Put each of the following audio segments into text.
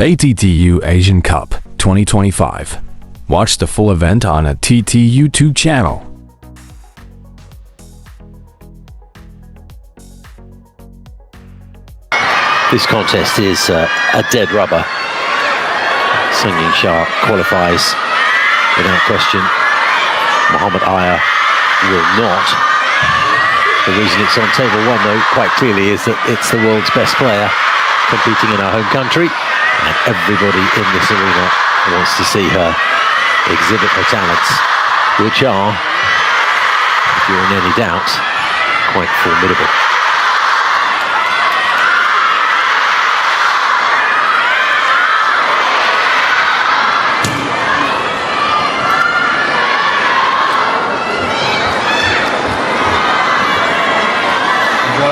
ATTU Asian Cup 2025. Watch the full event on ATTU YouTube channel. This contest is a dead rubber. Yingsha qualifies without question. Muhammad Aia will not. The reason it's on table one, though, quite clearly is that it's the world's best player competing in our home country, and everybody in this arena wants to see her exhibit her talents, which are, if you're in any doubt, quite formidable.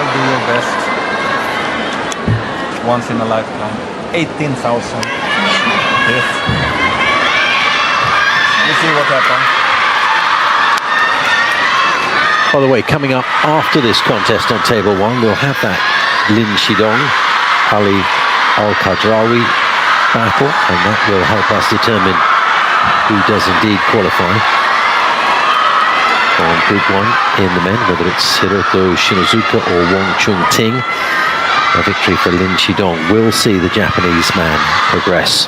Do your best once in a lifetime. 18,000. Yes. We'll see what happens. By the way, coming up after this contest on table one, we'll have that Lin Shidong, Ali Al-Khadraoui battle, and that will help us determine who does indeed qualify. On Group 1 in the men, whether it's Hiroto Shinozuka or Wong Chung-ting. A victory for Lin Shidong will see the Japanese man progress,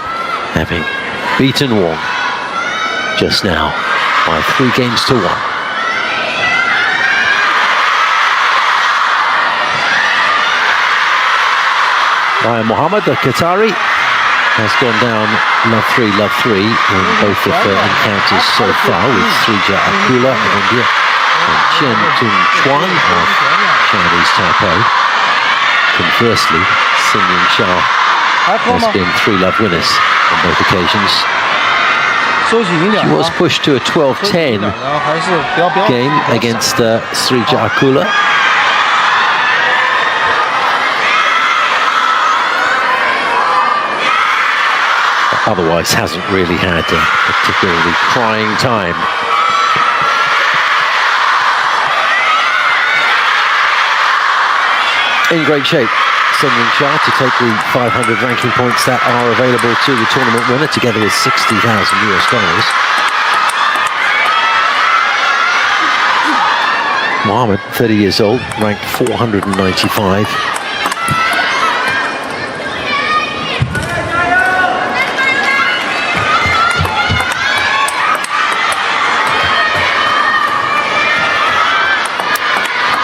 having beaten Wong just now by 3 games to 1. Ryan Muhammad, the Qatari, has gone down love 3 in both of the encounters so far, with Stiga China of India and Chen Tung-chuan of Chinese Taipei. Conversely, Yingsha has been 3 love winners on both occasions. She was pushed to a 12-10 game against Stiga China. Otherwise hasn't really had a particularly trying time. In great shape, Yingsha to take the 500 ranking points that are available to the tournament winner, together with $60,000 US. Muhammad, 30 years old, ranked 495.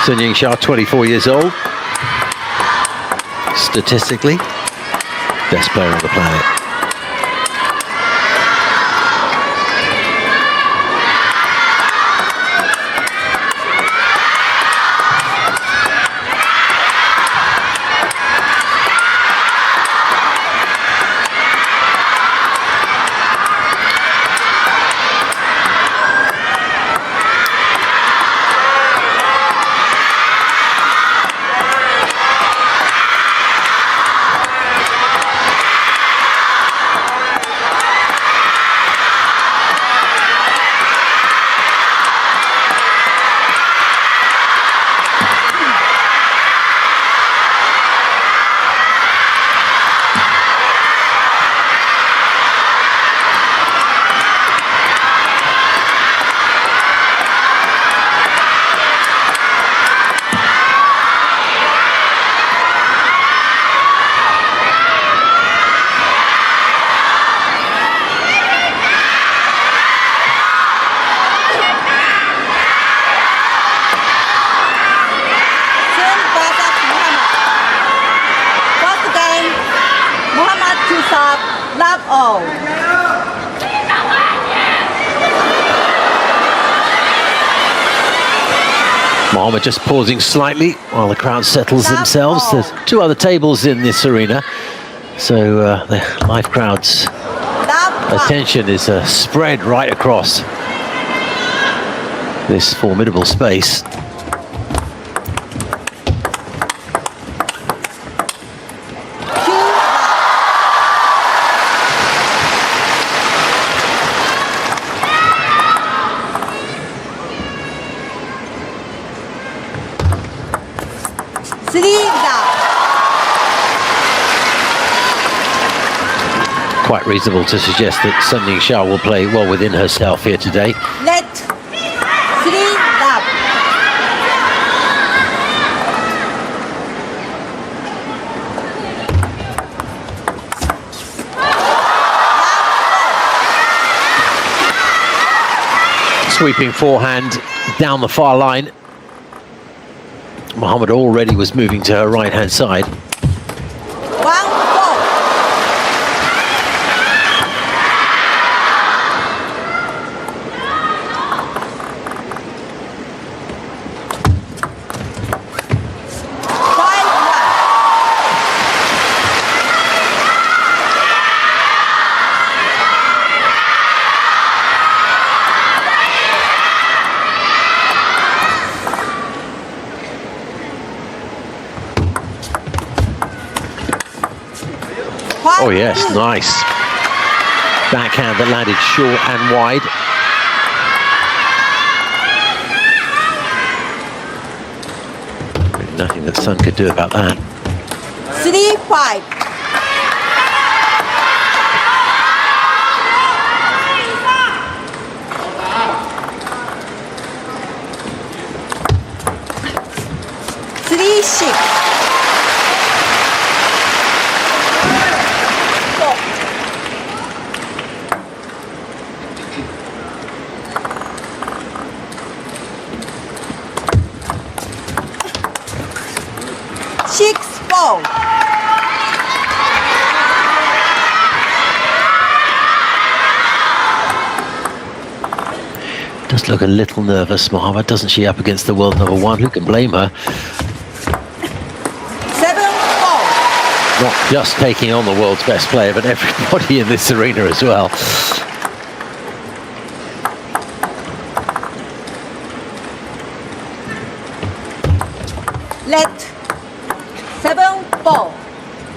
Yingsha, 24 years old, statistically, best player on the planet. Muhammad just pausing slightly while the crowd settles themselves. There's 2 other tables in this arena, so the live crowd's attention is spread right across this formidable space. quite reasonable to suggest that Sun Yingsha will play well within herself here today. Let 3 love. Sweeping forehand down the far line. Mohammed already was moving to her right-hand side. 1-4. Oh yes, nice. Backhand that landed short and wide. Really nothing that Sun could do about that. 3-5. Does look a little nervous, Mohammed, doesn't she, up against the world number one? Who can blame her? 7-4. Not just taking on the world's best player, but everybody in this arena as well. Let 7-4.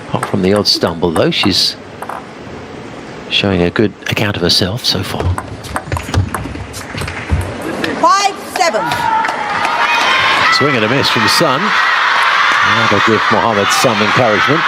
Apart from the odd stumble, though, she's showing a good account of herself so far. 5-7. Swing and a miss from Sun. That'll give Mohammed some encouragement.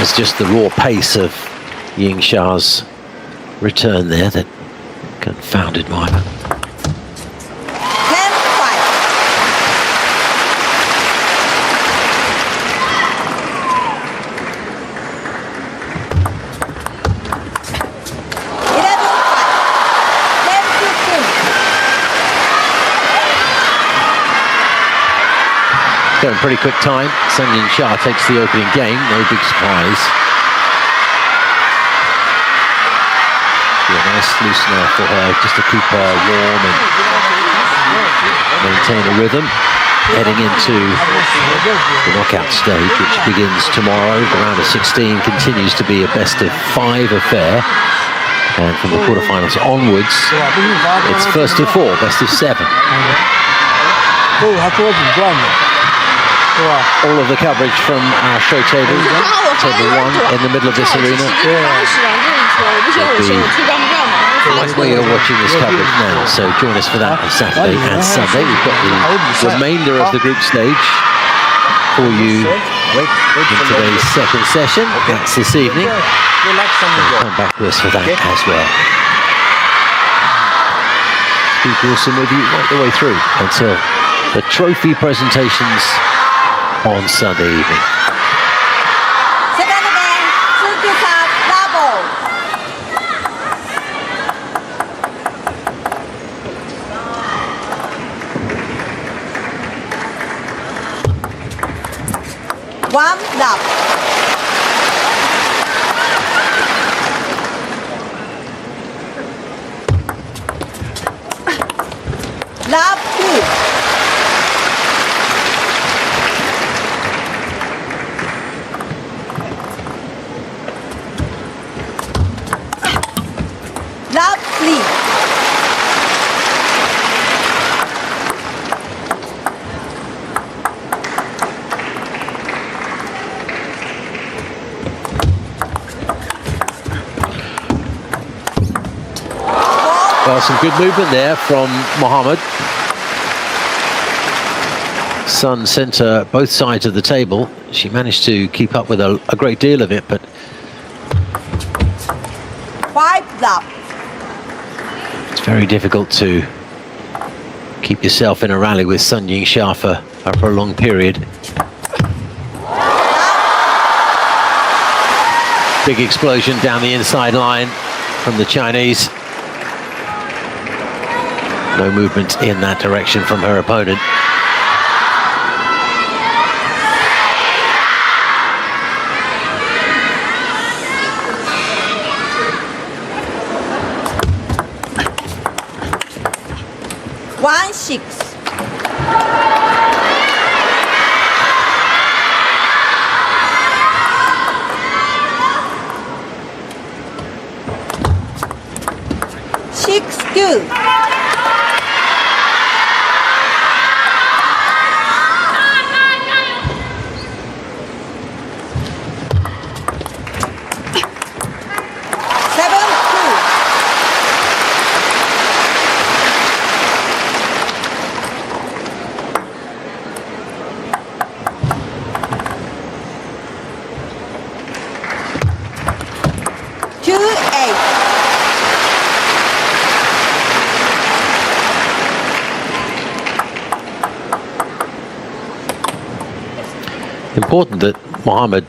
It's just the raw pace of Yingsha's return there that confounded Mohammed. 10-5. Going pretty quick time. Sun Yingsha takes the opening game, no big surprise. Be a nice loosener for her, just to keep her warm and maintain a rhythm. Heading into the knockout stage, which begins tomorrow. The round of 16 continues to be a best-of-5 affair. And from the quarterfinals onwards, it's first of 4, best of 7. All of the coverage from our show table, table 1 in the middle of this arena. Where you're watching this coverage now, so join us for that on Saturday and Sunday. We've got the remainder of the group stage for you in today's second session. That's this evening. Come back to us for that as well. Steve Wilson with you right the way through until the trophy presentations on Sunday evening. Second game, Stiga double. One love. Love 2. Well, some good movement there from Mohammed. Sun sent her both sides of the table. She managed to keep up with a great deal of it, but 5 love. it's very difficult to keep yourself in a rally with Sun Yingsha for a prolonged period. Big explosion down the inside line from the Chinese. No movement in that direction from her opponent. One 6. Six 2. Important that Mohammed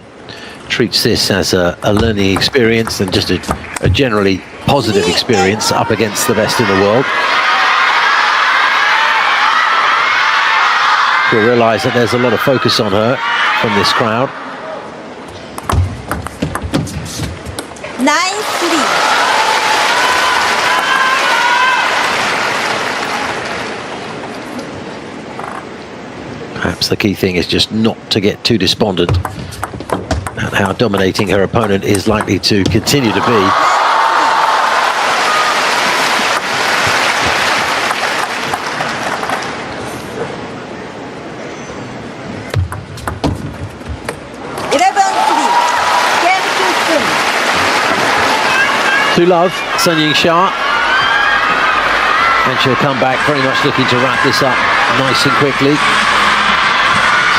treats this as a learning experience and just a generally positive experience up against the best in the world. You'll realise that there's a lot of focus on her from this crowd. 9-3. Perhaps the key thing is just not to get too despondent at how dominating her opponent is likely to continue to be. To love Sun Yingsha, and she'll come back very much looking to wrap this up nice and quickly,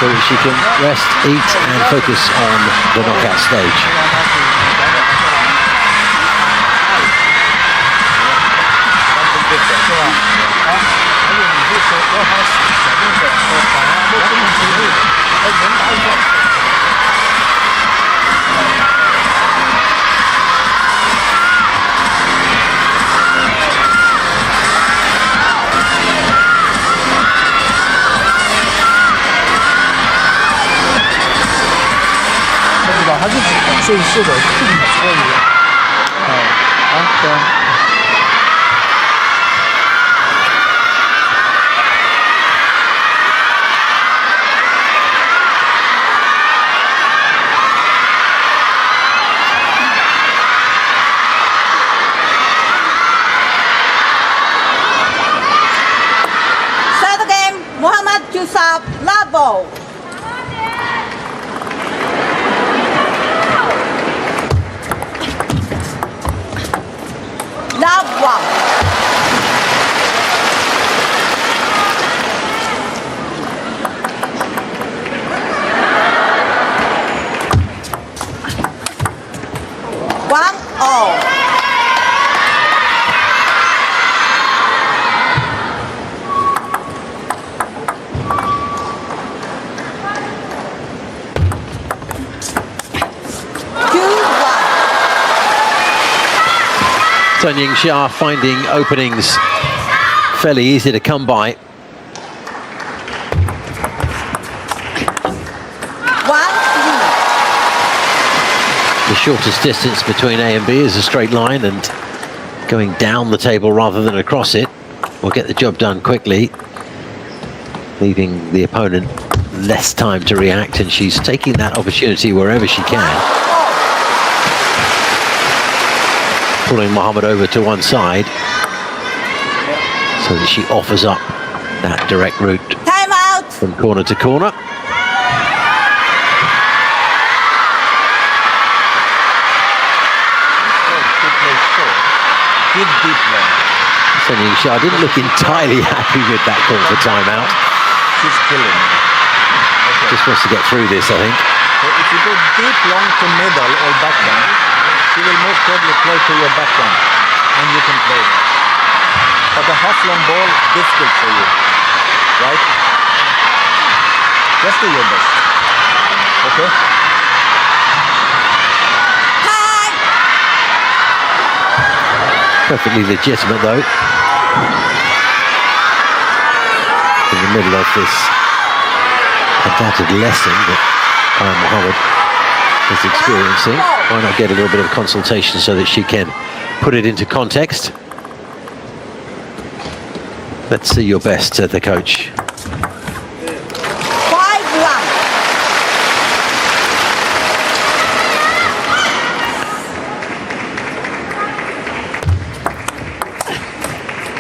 so that she can rest, eat and focus on the knockout stage. Third game, Mohammed Yusuf Labo. Love 1. Sun Yingsha finding openings fairly easy to come by. 1-3. The shortest distance between A and B is a straight line, and going down the table rather than across it will get the job done quickly, leaving the opponent less time to react, and she's taking that opportunity wherever she can. Pulling Mohammed over to one side so that she offers up that direct route Time out. from corner to corner. Good deep line. Yingsha didn't look entirely happy with that call for timeout. She's killing me. Okay. Just wants to get through this, I think. So if you go deep, long to middle or backhand, she will most probably play to your backhand, and you can play that. But the half-long ball, difficult for you, right? Just do your best, okay? Time. Perfectly legitimate, though. In the middle of this undoubted lesson that Aia Mohammed is experiencing, why not get a little bit of consultation so that she can put it into context? Let's see your best, said the coach. 5-1.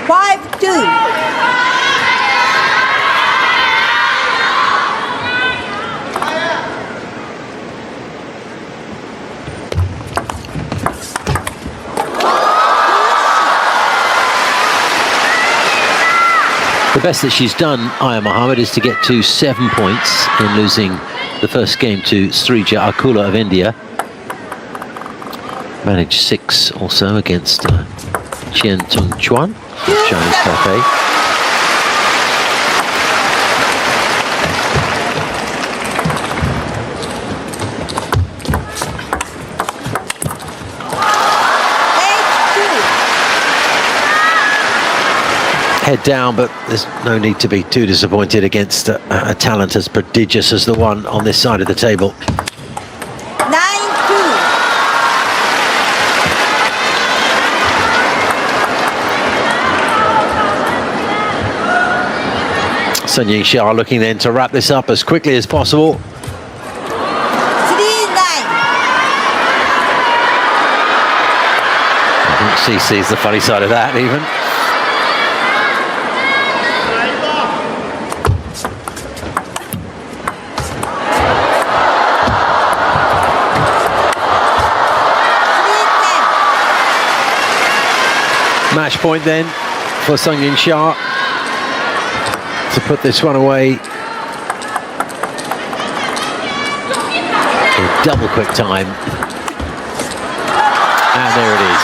5-2. The best that she's done, Aia Mohammed, is to get to 7 points in losing the first game to Stiga China of India. Managed 6 also against Chen Tongchuan of Chinese Taipei. Head down, but there's no need to be too disappointed against a talent as prodigious as the one on this side of the table. 9-2. Yingsha looking then to wrap this up as quickly as possible. 3-9. I think she sees the funny side of that even. Match point then for Yingsha to put this one away in double quick time. And there it is.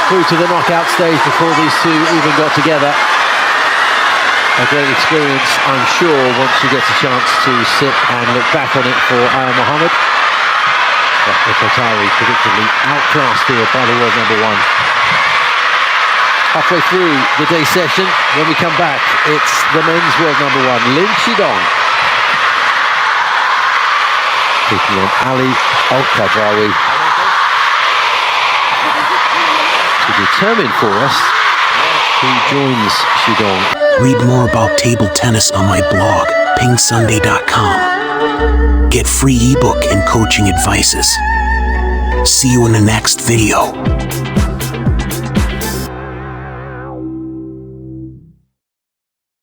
Through to the knockout stage before these two even got together. A great experience, I'm sure, once she gets a chance to sit and look back on it for Aia Mohammed. But the Qatari predictably outclassed here by the world number one. Halfway through the day session, when we come back, it's the men's world number one, Lin Shidong, taking on Ali Al-Qadrawi to determine for us who joins Shidong. Read more about table tennis on my blog, PingSunday.com. Get free ebook and coaching advices. See you in the next video.